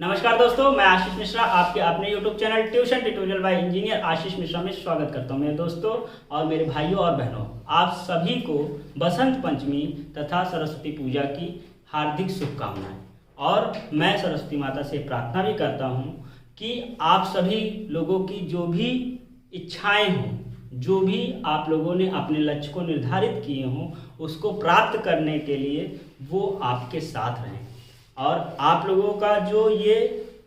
नमस्कार दोस्तों, मैं आशीष मिश्रा आपके अपने YouTube channel tuition tutorial by engineer Ashish Mishra में स्वागत करता हूं। मेरे दोस्तों और मेरे भाइयों और बहनों, आप सभी को बसंत पंचमी तथा सरस्वती पूजा की हार्दिक शुभकामनाएं। और मैं सरस्वती माता से प्रार्थना भी करता हूं कि आप सभी लोगों की जो भी इच्छाएं हों, जो भी आप लोगों ने अपने लक्ष्य को निर्धारित किए हों, उसको प्राप्त करने के लिए वो आपके साथ रहें। और आप लोगों का जो ये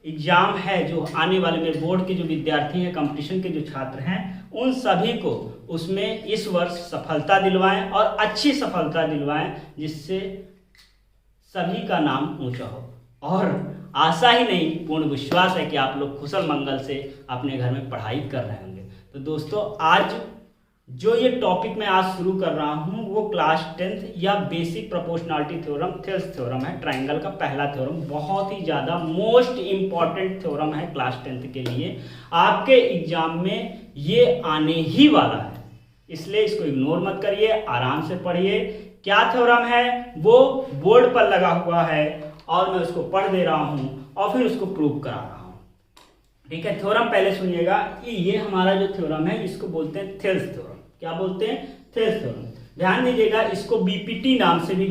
एग्ज़ाम है, जो आने वाले मेरे बोर्ड के जो विद्यार्थी हैं, कंपटीशन के जो छात्र हैं, उन सभी को उसमें इस वर्ष सफलता दिलवाएं और अच्छी सफलता दिलवाएं, जिससे सभी का नाम ऊंचा हो। और आशा ही नहीं, पूर्ण विश्वास है कि आप लोग कुशल मंगल से अपने घर में पढ़ाई कर रहे होंगे। तो दोस्तों, आज जो ये टॉपिक मैं आज शुरू कर रहा हूँ वो क्लास 10th या basic proportionality theorem, Thales theorem है। ट्राइंगल का पहला थ्योरम, बहुत ही ज़्यादा मोस्ट इम्पॉर्टेंट थ्योरम है क्लास 10th के लिए। आपके एग्जाम में ये आने ही वाला है, इसलिए इसको इग्नोर मत करिए, आराम से पढ़िए। क्या थ्योरम है वो बोर्ड पर लगा हुआ है और मैं उसको पढ़ दे रहा हूँ और फिर उसको प्रूव करा रहा हूँ। ठीक है, थ्योरम पहले सुनिएगा कि ये हमारा जो थ्योरम है इसको बोलते हैं थेल्स थ्योरम। क्या बोलते हैं? Thales theorem. ध्यान दीजिएगा, इसको बीपीटी नाम से भी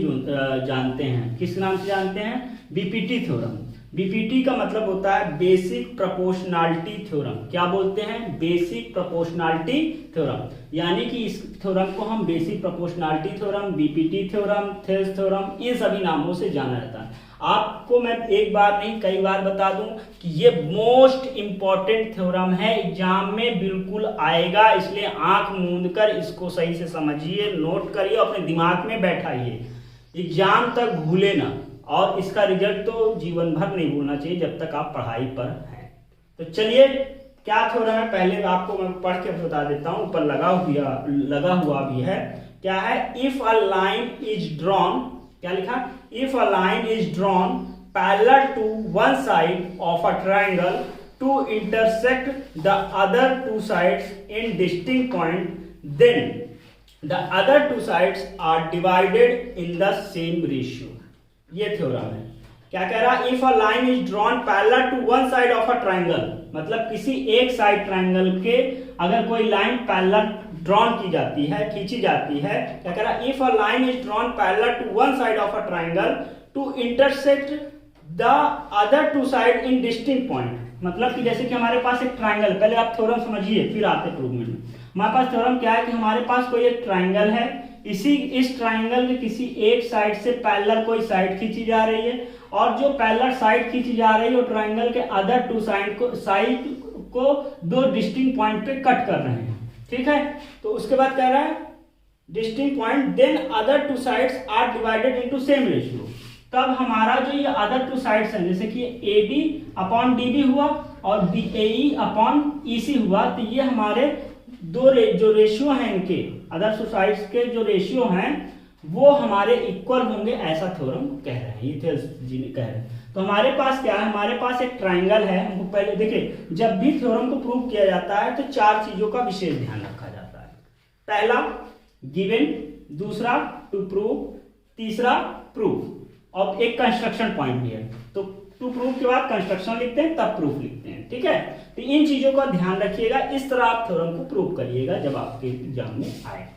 जानते हैं। किस नाम से जानते हैं? BPT theorem. बीपीटी का मतलब होता है बेसिक प्रोपोर्शनलिटी थ्योरम। क्या बोलते हैं? Basic proportionality theorem. यानी कि इस थ्योरम को हम basic proportionality theorem, BPT theorem, Thales theorem, इन सभी नामों से जाना जाता है। आपको मैं एक बार नहीं कई बार बता दूं कि ये मोस्ट इंपॉर्टेंट थ्योरम है, एग्जाम में बिल्कुल आएगा, इसलिए आंख मूंद कर इसको सही से समझिए, नोट करिए, अपने दिमाग में बैठाइए, एग्जाम तक भूले ना। और इसका रिजल्ट तो जीवन भर नहीं भूलना चाहिए जब तक आप पढ़ाई पर हैं। तो चलिए, क्या थ्योरम है पहले आपको मैं पढ़ के बता देता हूं, ऊपर लगा हुआ भी है। क्या है? If a line is drawn, क्या लिखा? If a line is drawn parallel to one side of a triangle to intersect the other two sides in distinct point, then the other two sides are divided in the same ratio. ये theorem है। क्या कह रहा? If a line is drawn parallel to one side of a triangle, मतलब किसी एक side triangle के अगर कोई लाइन पैरेलल ड्रॉन की जाती है, खींची जाती है, क्या कह रहा? If a line is drawn parallel to one side of a triangle to intersect the other two side in distinct point. मतलब कि जैसे कि हमारे पास एक ट्राइंगल, पहले आप थ्योरम समझिए फिर आते प्रूवमेंट में। हमारे पास थ्योरम क्या है कि हमारे पास कोई एक ट्राइंगल है, इस ट्राइंगल के किसी एक साइड से पैरेलल कोई साइड खींची जा रही है, और जो पैरेलल साइड खींची जा रही है वो ट्राइंगल के अदर टू साइड को दो डिस्टिंक्ट पॉइंट पे कट कर रहे हैं। ठीक है, तो उसके बाद कह रहा है distinct point, then other two sides are divided into same ratio. तब हमारा जो ये अदर टू साइड्स हैं, जैसे कि AD अपॉन DB हुआ और AE अपॉन EC हुआ, तो ये हमारे जो रेशियो हैं, इनके अदर टू साइड्स के जो रेशियो हैं वो हमारे इक्वल होंगे, ऐसा थ्योरम कह रहे हैं, ये थेल्स जी ने कह रहे हैं। तो हमारे पास क्या है? हमारे पास एक ट्राइंगल है। हमको पहले देखिए, जब भी थ्योरम को प्रूव किया जाता है तो चार चीजों का विशेष ध्यान रखा जाता है। पहला गिवन, दूसरा टू प्रूव, तीसरा प्रूफ, और एक कंस्ट्रक्शन पॉइंट भी है। तो टू प्रूव के बाद कंस्ट्रक्शन लिखते हैं, तब प्रूफ लिखते हैं। ठीक है, तो इन चीजों का ध्यान रखिएगा, इस तरह आप थ्योरम को प्रूव करिएगा जब आपके एग्जाम में आए।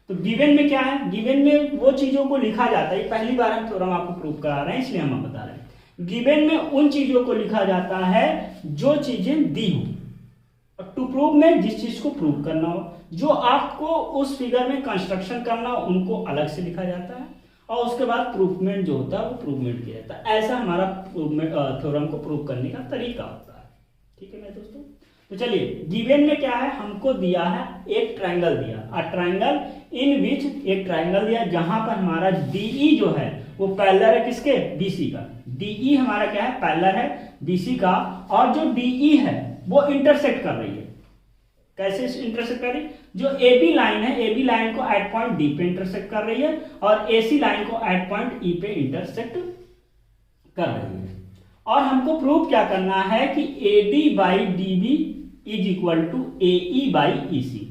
तो गिवन में क्या है? गिवन में वो चीजों को लिखा जाता है, पहली बार हम थ्योरम आपको प्रूव करा रहे हैं इसलिए हम बता रहे हैं। गिवन में उन चीजों को लिखा जाता है जो चीजें दी हो, और टू प्रूव में जिस चीज को प्रूव करना हो, जो आपको उस फिगर में कंस्ट्रक्शन करना हो, उनको अलग से लिखा जाता है, और उसके बाद प्रूवमेंट जो होता है वो प्रूवमेंट किया जाता है। ऐसा हमारा थ्योरम को प्रूव करने का तरीका होता है। ठीक है मेरे दोस्तों, तो चलिए, गिवन में क्या है? हमको दिया है एक ट्राइंगल दिया, अ ट्राइंगल इन विच, एक ट्राइंगल दिया जहां पर हमारा DE जो है वो पैरेलल है किसके? BC का। DE हमारा क्या है? पैरेलल है BC का, और जो DE है वो इंटरसेक्ट कर रही है। कैसे इंटरसेक्ट कर रही है? जो AB लाइन है, AB लाइन को एट पॉइंट D पे इंटरसेक्ट कर रही है, और AC लाइन को एट पॉइंट E पे इंटरसेक्ट कर रही है। और हमको प्रूव क्या करना है कि AD by DB is equal to AE by EC।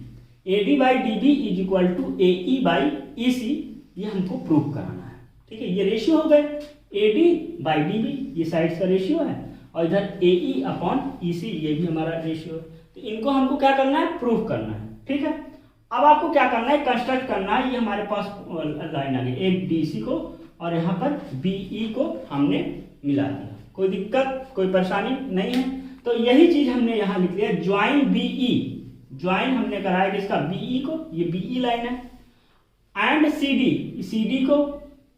AD by DB is equal to AE by EC, ये हमको प्रूव कराना है। ठीक है, ये रेशियो हो गए AD बाई DB, ये साइड्स का रेशियो है, और इधर AE अपॉन EC ये भी हमारा रेशियो है। तो इनको हमको क्या करना है, प्रूफ करना है। ठीक है, अब आपको क्या करना है, कंस्ट्रक्ट करना है। ये हमारे पास लाइन आ गई, एक BC को और यहाँ पर BE को हमने मिला दिया। कोई दिक्कत, कोई परेशानी नहीं है। तो यही चीज हमने यहाँ लिख दिया, ज्वाइन BE, ज्वाइन हमने कराया किसका, BE को, ये BE लाइन है, एंड CD को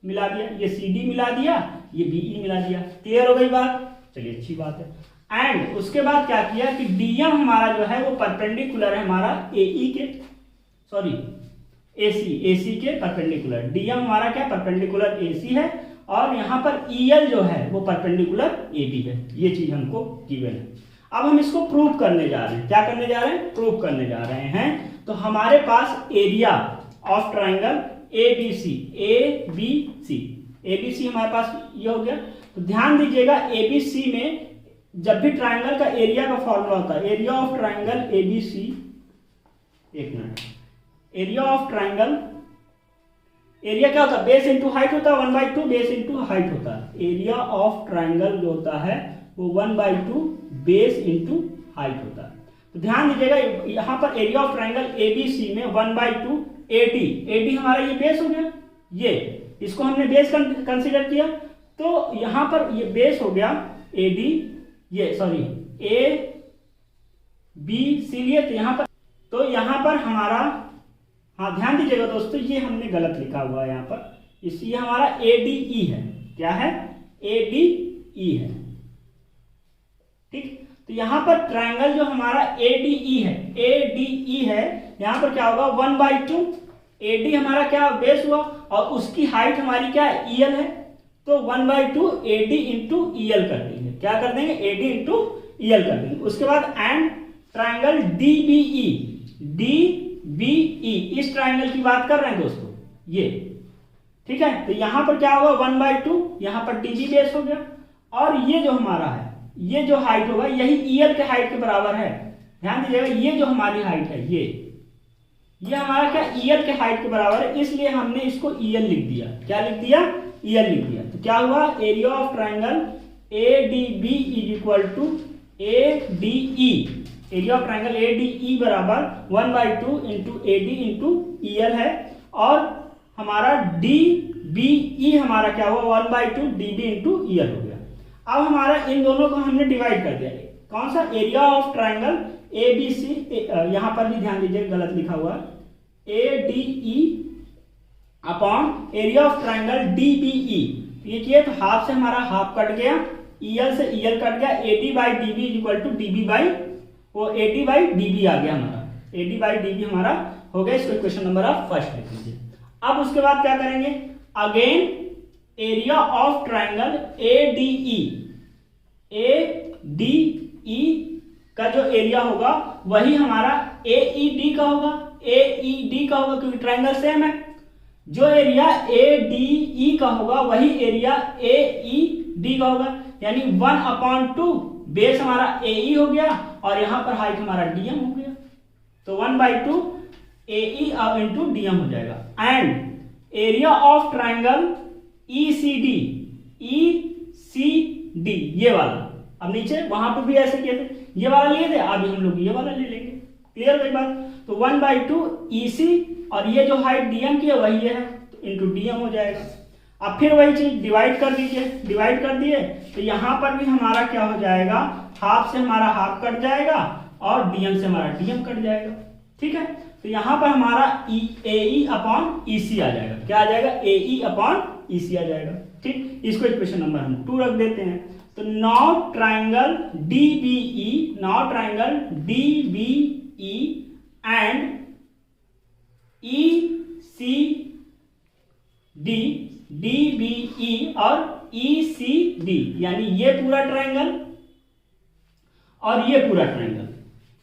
मिला दिया, ये CD मिला दिया, ये BE मिला दिया। क्लियर हो गई बात, चलिए अच्छी बात है। एंड उसके बाद क्या किया कि DM हमारा जो है वो परपेंडिकुलर है हमारा AE के, सॉरी AC के परपेंडिकुलर। DM हमारा क्या, परपेंडिकुलर AC है, और यहाँ पर EL जो है वो परपेंडिकुलर AB है। ये चीज हमको गिवन है। अब हम इसको प्रूव करने जा रहे हैं। क्या करने जा रहे हैं, प्रूव करने जा रहे हैं। तो हमारे पास एरिया ऑफ ट्राइंगल ABC हमारे पास ये हो गया। तो ध्यान दीजिएगा, ABC में जब भी ट्राइंगल का एरिया का फॉर्मूला होता है, एरिया ऑफ ट्राइंगल ABC, एक minute, area of triangle, area क्या होता है, बेस इंटू हाइट होता है, 1/2 बेस इंटू हाइट होता है। एरिया ऑफ ट्राइंगल जो होता है वो 1/2 बेस इंटू हाइट होता है। तो ध्यान दीजिएगा, यहाँ पर एरिया ऑफ ट्राइंगल ABC में 1/2 AD हमारा ये बेस हो गया, ये इसको हमने बेस कंसीडर किया। तो यहाँ पर ये बेस हो गया AD, ये सॉरी ABC लिए, तो यहाँ पर हमारा, हाँ ध्यान दीजिएगा दोस्तों, ये हमने गलत लिखा हुआ है यहाँ पर, इसलिए हमारा ADE है। क्या है, ADE है। ठीक, तो यहाँ पर ट्राइंगल जो हमारा ADE है, यहाँ पर क्या होगा, 1/2 AD हमारा क्या बेस हुआ, और उसकी हाइट हमारी क्या है, EL है। तो 1/2 AD इंटू EL कर देंगे। क्या कर देंगे, AD इंटू EL कर देंगे। उसके बाद एंड ट्राइंगल DBE, इस ट्राइंगल की बात कर रहे हैं दोस्तों, ये ठीक है। तो यहां पर क्या होगा, 1/2, यहां पर DB बेस हो गया, और ये जो हमारा है, ये जो हाइट होगा यही EL के हाइट के बराबर है। ध्यान दीजिएगा, ये जो हमारी हाइट है, ये हमारा क्या, EL के हाइट के बराबर है, इसलिए हमने इसको EL लिख दिया। क्या लिख दिया, EL लिख दिया। तो क्या हुआ, area of triangle ADB is equal to ADE, area of triangle ADE बराबर 1/2 इंटू AD इंटू EL है, और हमारा DBE हमारा क्या हुआ, 1/2 DB इंटू EL हो गया। अब हमारा इन दोनों को हमने डिवाइड कर दिया। कौन सा, एरिया ऑफ ट्राइंगल ABC, यहां पर भी ध्यान दीजिए गलत लिखा हुआ, ADE upon area of triangle DBE। ये किए तो हाफ से हमारा हाफ कट गया, EL से EL कट गया, AD/DB is equal to AD/DB आ गया हमारा, AD/DB हमारा हो गया। इसको क्वेश्चन नंबर आप फर्स्ट लिख लीजिए। अब उसके बाद क्या करेंगे, again area of triangle ADE का जो एरिया होगा वही हमारा AED का होगा, क्योंकि ट्राइंगल सेम है। जो एरिया ADE का होगा वही एरिया AED का होगा, यानी 1/2 बेस हमारा AE हो गया, और यहां पर हाइट हमारा DM हो गया। तो 1/2 AE इंटू DM हो जाएगा। And area of triangle ECD, ये वाला, अब नीचे वहां पर भी ऐसे किए थे, ये वाला लिए थे, अभी हम लोग ये वाला ले लेंगे। क्लियर है बात। तो 1/2 EC, और ये जो हाइट DM की है वही है, तो इंटू DM हो जाएगा। अब फिर वही चीज डिवाइड कर दीजिए, डिवाइड कर दिए तो यहां पर भी हमारा क्या हो जाएगा, हाफ से हमारा हाफ कट जाएगा, और DM से हमारा DM कट जाएगा। ठीक है, तो यहां पर हमारा AE अपॉन EC आ जाएगा। क्या आ जाएगा, AE अपॉन EC आ जाएगा। ठीक, इसको इक्वेशन नंबर हम 2 रख देते हैं। तो now triangle DBE and ECD, DBE और ECD, यानी ये पूरा ट्राइंगल और ये पूरा triangle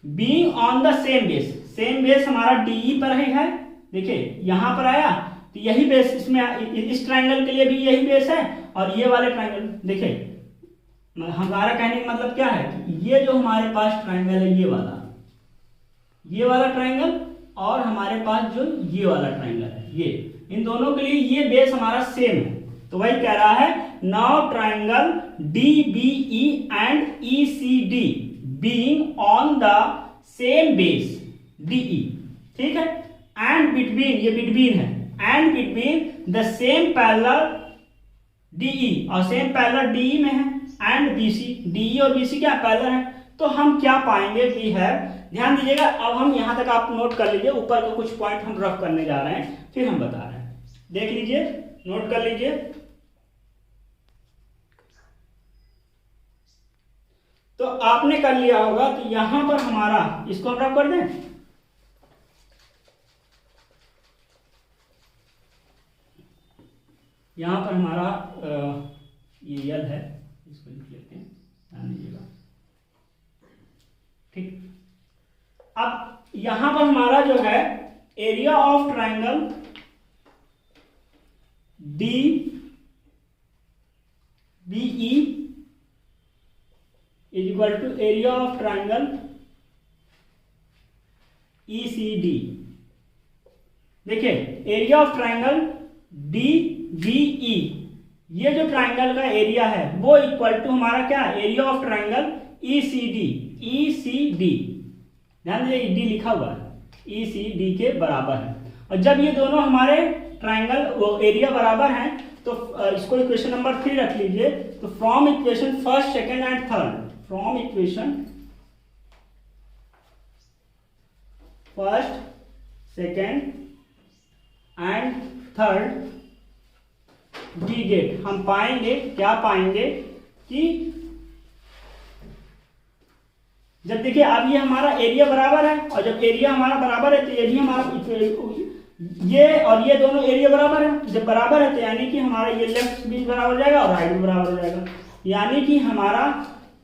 being on the same base हमारा DE पर ही है। देखिए यहां पर आया तो यही बेस, इसमें इस ट्राइंगल के लिए भी यही बेस है, और ये वाले ट्राइंगल देखिए, हमारा कहने का मतलब क्या है कि ये जो हमारे पास ट्राइंगल है, ये वाला ट्राइंगल, और हमारे पास जो ये वाला ट्राइंगल है, ये इन दोनों के लिए ये बेस हमारा सेम है। तो वही कह रहा है, now triangle DBE and ECD being on the same base DE, ठीक है, एंड बिटवीन, ये बिटवीन है, and between the same parallel DE, और सेम पैरेलल DE में है, एंड BC, DE और BC क्या पैरेलल है। तो हम क्या पाएंगे, वी हैव, ध्यान दीजिएगा, अब हम यहां तक आप नोट कर लीजिए, ऊपर का कुछ पॉइंट हम रफ करने जा रहे हैं, फिर हम बता रहे हैं, देख लीजिए, नोट कर लीजिए। तो आपने कर लिया होगा कि यहां पर हमारा, इसको हम रफ कर दें, यहां पर हमारा ये यल है, इसको लिख लेते हैं, ध्यान दीजिएगा, ठीक। अब यहां पर हमारा जो है area of triangle DBE is equal to area of triangle ECD। देखिए, एरिया ऑफ ट्राइंगल DBE, ये जो ट्राइंगल का एरिया है वो इक्वल टू हमारा क्या, एरिया ऑफ ट्राइंगल ECD, ध्यान दीजिए, डी लिखा हुआ है, ECD के बराबर है। और जब ये दोनों हमारे ट्राइंगल एरिया बराबर हैं तो इसको इक्वेशन नंबर 3 रख लीजिए। तो from equation first, second and third, from equation first, second and third we get, हम पाएंगे, क्या पाएंगे कि जब देखिए, अब ये हमारा एरिया बराबर है, और जब एरिया हमारा बराबर है तो ये भी हमारा, ये और ये दोनों एरिया बराबर है, जब बराबर है तो यानी कि हमारा ये लेफ्ट भी बराबर हो जाएगा और राइट भी बराबर हो जाएगा, यानी कि हमारा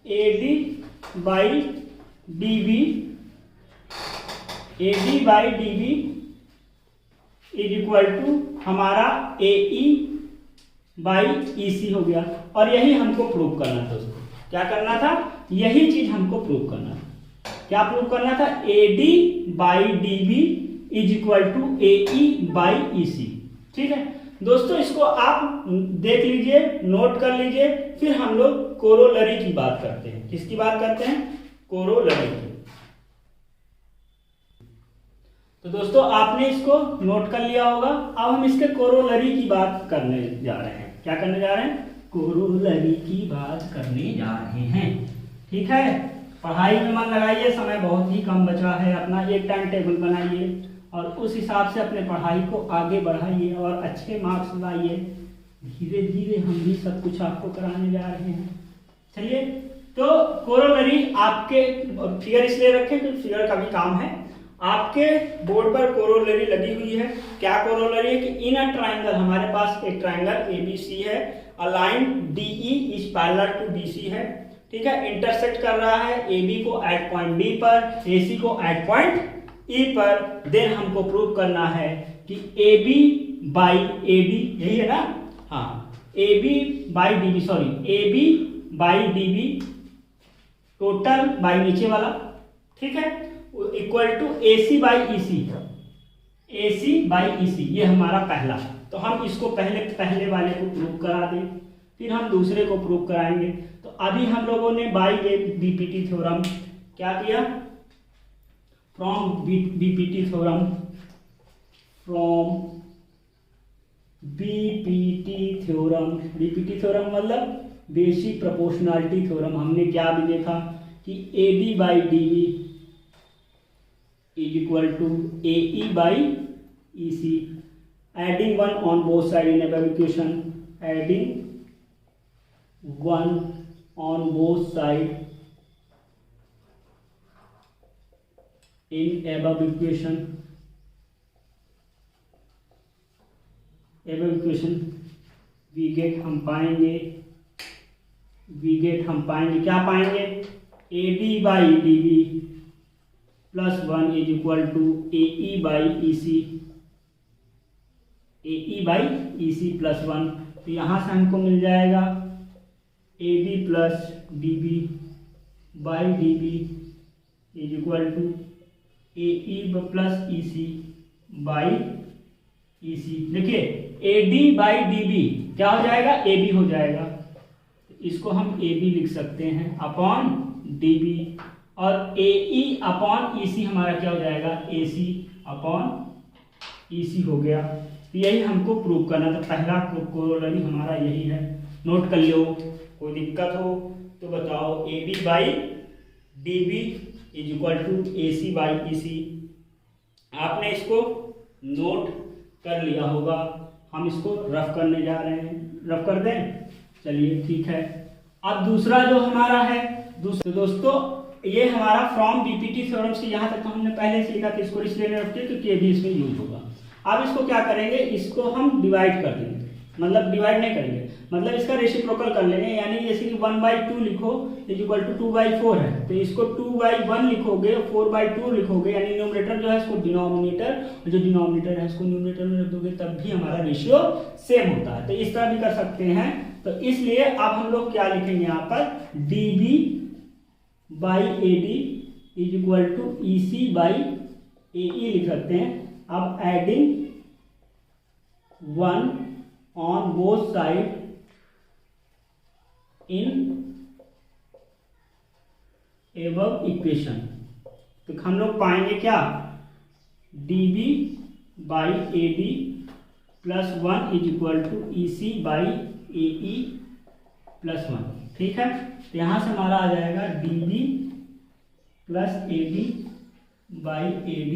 AD by DB is equal to हमारा AE बाई EC हो गया। और यही हमको प्रूव करना था दोस्तों, क्या करना था, यही चीज हमको प्रूव करना था। क्या प्रूव करना था, AD by DB is equal to AE by EC, ठीक है दोस्तों। इसको आप देख लीजिए, नोट कर लीजिए, फिर हम लोग कोरोलरी की बात करते हैं। किसकी बात करते हैं, कोरोलरी की। तो दोस्तों आपने इसको नोट कर लिया होगा। अब हम इसके कोरोलरी की बात करने जा रहे हैं। क्या करने जा रहे हैं, कोरोलरी की बात करने जा रहे हैं, ठीक है। पढ़ाई में मन लगाइए, समय बहुत ही कम बचा है अपना, एक टाइम टेबल बनाइए और उस हिसाब से अपने पढ़ाई को आगे बढ़ाइए और अच्छे मार्क्स लाइए। धीरे धीरे हम भी सब कुछ आपको कराने जा रहे हैं। चलिए, तो कोरोलरी आपके फिगर इसलिए रखें कि फिगर का भी काम है। आपके बोर्ड पर कोरोलरी लगी हुई है। क्या कोरोलरी है कि इन अ ट्राइंगल, हमारे पास एक ट्राइंगल ABC है, a line DE is parallel to BC है, ठीक है, इंटरसेक्ट कर रहा है AB को एट पॉइंट D पर, AC को एट पॉइंट E पर। देन हमको प्रूव करना है कि AB बाई AD, यही है ना, हाँ, AB by DB, sorry, AB by DB total by नीचे वाला, ठीक है, equal to AC by EC, AC by EC, ये हमारा पहला। तो हम इसको पहले वाले को प्रूव करा दें, फिर हम दूसरे को प्रूव कराएंगे। तो अभी हम लोगों ने बाई BPT थ्योरम क्या किया, from BPT theorem, from BPT theorem, BPT theorem मतलब बेसिक प्रोपोर्शनैलिटी थ्योरम, हमने क्या भी देखा कि AD by DB is equal to AE by EC, adding 1 on both sides in above equation, adding 1 on both sides in above equation, we get, हम पाएंगे क्या पाएंगे, AD by DB plus 1 is equal to AE by EC plus 1। तो यहाँ से हमको मिल जाएगा AD plus DB by DB is equal to AE plus EC by EC। देखिए AD/DB क्या हो जाएगा, AB हो जाएगा, इसको हम AB लिख सकते हैं अपॉन DB, और AE/EC हमारा क्या हो जाएगा, AC/EC हो गया। तो यही हमको प्रूव करना था, पहला कोरोलरी हमारा यही है। नोट कर लो, कोई दिक्कत हो तो बताओ। AB/DB is equal to AC/EC। आपने इसको नोट कर लिया होगा, हम इसको रफ करने जा रहे हैं। रफ कर दें, चलिए ठीक है। अब दूसरा जो हमारा है, दोस्तों ये हमारा फ्रॉम बीपीटी थ्योरम से यहाँ तक तो हमने पहले से लिखा कि इसको इसलिए रखते क्योंकि ये भी इसमें यूज होगा। अब इसको क्या करेंगे, इसको हम डिवाइड कर देंगे, मतलब डिवाइड नहीं करेंगे, मतलब इसका रेसिप्रोकल कर लेंगे। यानी जैसे कि 1/2 लिखो इज इक्वल टू 2/4 है, तो इसको 2/1 लिखोगे, 4/2 लिखोगे, यानी न्यूमरेटर जो है इसको डिनोमिनेटर, जो डिनोमिनेटर है इसको न्यूमरेटर में रख दोगे, तब भी हमारा रेशियो सेम होता है। तो इस तरह भी कर सकते हैं। तो इसलिए अब हम लोग क्या लिखेंगे यहाँ पर, DB/AD is equal to EC/AE लिख सकते हैं। अब adding 1 on both side in above equation, तो हम लोग पाएंगे क्या, DB/AD plus 1 is equal to EC/AE plus 1। ठीक है, तो यहां से हमारा आ जाएगा DB plus AD/AD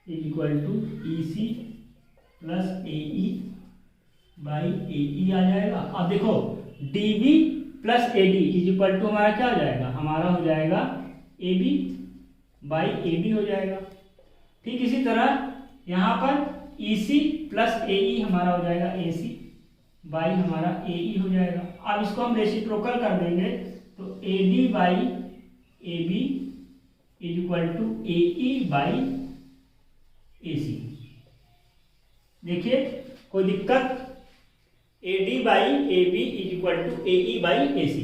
is equal to EC plus AE/AE आ जाएगा। अब देखो DB plus AD is equal to हमारा क्या हो जाएगा, हमारा हो जाएगा AB/AD हो जाएगा। ठीक इसी तरह यहाँ पर EC प्लस AE हमारा हो जाएगा AC/हमारा AE हो जाएगा। अब इसको हम रेसिप्रोकल कर देंगे, तो AD/AB is equal to AE/AC। देखिए कोई दिक्कत, AD/AB is equal to AE/AC,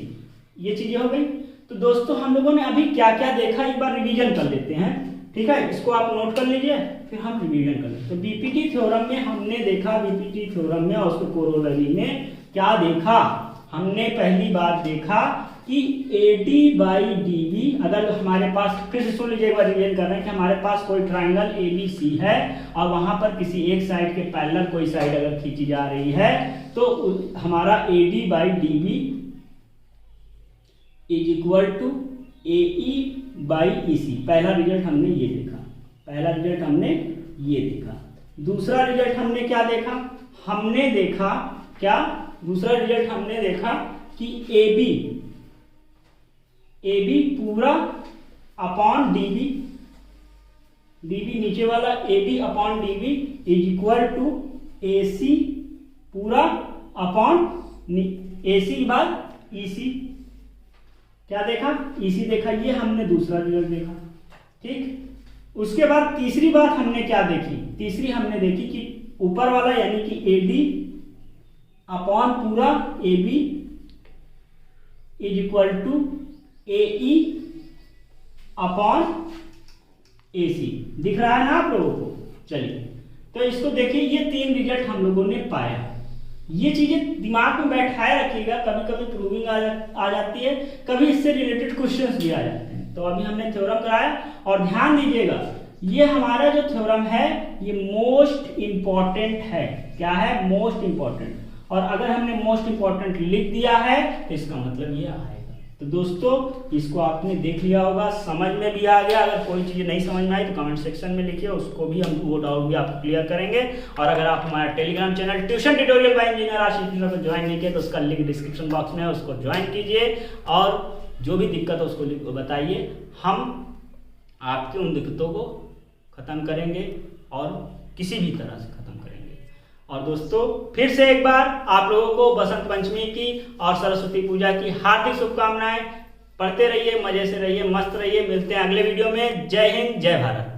ये चीजें हो गई। तो दोस्तों हम लोगों ने अभी क्या क्या देखा, एक बार रिवीजन कर लेते हैं। ठीक है, इसको आप नोट कर लीजिए, फिर हम रिवीजन कर लेते हैं। तो बीपीटी थ्योरम में हमने देखा, बीपीटी थ्योरम में और उसके कोरोलरी में क्या देखा, हमने पहली बात देखा कि AD/DB, अगर हमारे पास, फिर से सुन लीजिए एक बार रिवीजन कर रहे हैं कि हमारे पास कोई ट्राइंगल ABC है और वहां पर किसी एक साइड के पैरेलल कोई साइड अगर खींची जा रही है, तो हमारा AD/DB is equal to AE/EC। पहला रिजल्ट हमने ये देखा, पहला रिजल्ट हमने ये देखा। दूसरा रिजल्ट हमने क्या देखा, हमने देखा क्या, दूसरा रिजल्ट हमने देखा कि AB पूरा अपॉन DB नीचे वाला AB/DB is equal to AC पूरा अपॉन AC/EC। क्या देखा, EC देखा, ये हमने दूसरा रिजल्ट देखा। ठीक, उसके बाद तीसरी बात हमने क्या देखी, तीसरी हमने देखी कि ऊपर वाला यानी कि AD अपॉन पूरा AB is equal to AE/AC। दिख रहा है ना आप लोगों को। चलिए, तो इसको देखिए, ये 3 रिजल्ट हम लोगों ने पाया। ये चीजें दिमाग में बैठाए रखिएगा, कभी कभी प्रूविंग आ जाती है, कभी इससे रिलेटेड क्वेश्चंस भी आ जाते हैं। तो अभी हमने थ्योरम कराया, और ध्यान दीजिएगा ये हमारा जो थ्योरम है ये मोस्ट इंपॉर्टेंट है। क्या है, मोस्ट इंपॉर्टेंट। और अगर हमने मोस्ट इंपॉर्टेंट लिख दिया है तो इसका मतलब ये आएगा। तो दोस्तों इसको आपने देख लिया होगा, समझ में भी आ गया। अगर कोई चीज़ नहीं समझ में आई तो कमेंट सेक्शन में लिखिए, उसको भी हम वो डाउट भी आपको क्लियर करेंगे। और अगर आप हमारा Telegram channel tuition tutorial by engineer Ashish Mishra को ज्वाइन नहीं किया तो उसका लिंक डिस्क्रिप्शन बॉक्स में है, उसको ज्वाइन कीजिए। और जो भी दिक्कत है उसको बताइए, हम आपकी उन दिक्कतों को ख़त्म करेंगे और किसी भी तरह से ख़त्म करेंगे। और दोस्तों फिर से एक बार आप लोगों को बसंत पंचमी की और सरस्वती पूजा की हार्दिक शुभकामनाएं। पढ़ते रहिए, मजे से रहिए, मस्त रहिए। मिलते हैं अगले वीडियो में। जय हिंद, जय भारत।